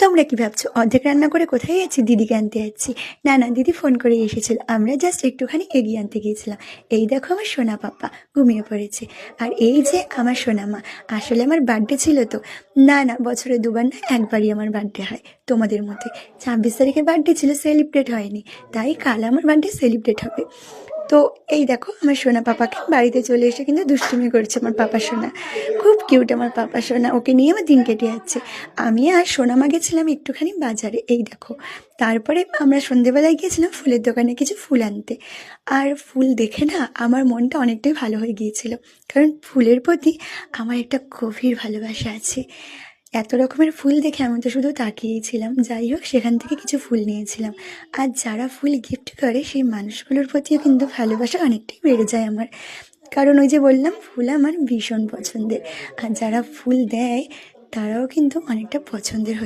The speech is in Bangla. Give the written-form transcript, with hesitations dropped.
তোমরা কি ভাবছো অর্ধেক রান্না করে কোথায় যাচ্ছি? দিদিকে আনতে যাচ্ছি? না না, দিদি ফোন করে এসেছিল, আমরা জাস্ট একটুখানি এগিয়ে আনতে গিয়েছিলাম। এই দেখো আমার সোনা পাপা ঘুমিয়ে পড়েছে, আর এই যে আমার সোনা মা। আসলে আমার বার্থডে ছিল তো। না না, বছরে দুবার না একবারই আমার বার্থডে হয় তোমাদের মধ্যে। 26 তারিখে বার্থডে ছিল, সেলিব্রেট হয়নি, তাই কাল আমার বার্থডে সেলিব্রেট হবে। তো এই দেখো আমার সোনা পাপাকে বাড়িতে চলে এসে কিন্তু দুষ্টুমি করছে আমার পাপা সোনা। খুব কিউট আমার পাপা সোনা, ওকে নিয়ে আমার দিন কেটে যাচ্ছে। আমি আর সোনা মা গেছিলাম একটুখানি বাজারে, এই দেখো। তারপরে আমরা সন্ধেবেলায় গিয়েছিলাম ফুলের দোকানে কিছু ফুল আনতে। আর ফুল দেখে না আমার মনটা অনেকটাই ভালো হয়ে গিয়েছিল, কারণ ফুলের প্রতি আমার একটা গভীর ভালোবাসা আছে। এত রকমের ফুল দেখে আমি তো শুধু তাকিয়েই ছিলাম। যাই হোক, সেখান থেকে কিছু ফুল নিয়েছিলাম। আর যারা ফুল গিফট করে সেই মানুষগুলোর প্রতিও কিন্তু ভালোবাসা অনেকটাই বেড়ে যায় আমার, কারণ ওই যে বললাম ফুল আমার ভীষণ পছন্দের। আর যারা ফুল দেয় তারাও কিন্তু অনেকটা পছন্দের হয়ে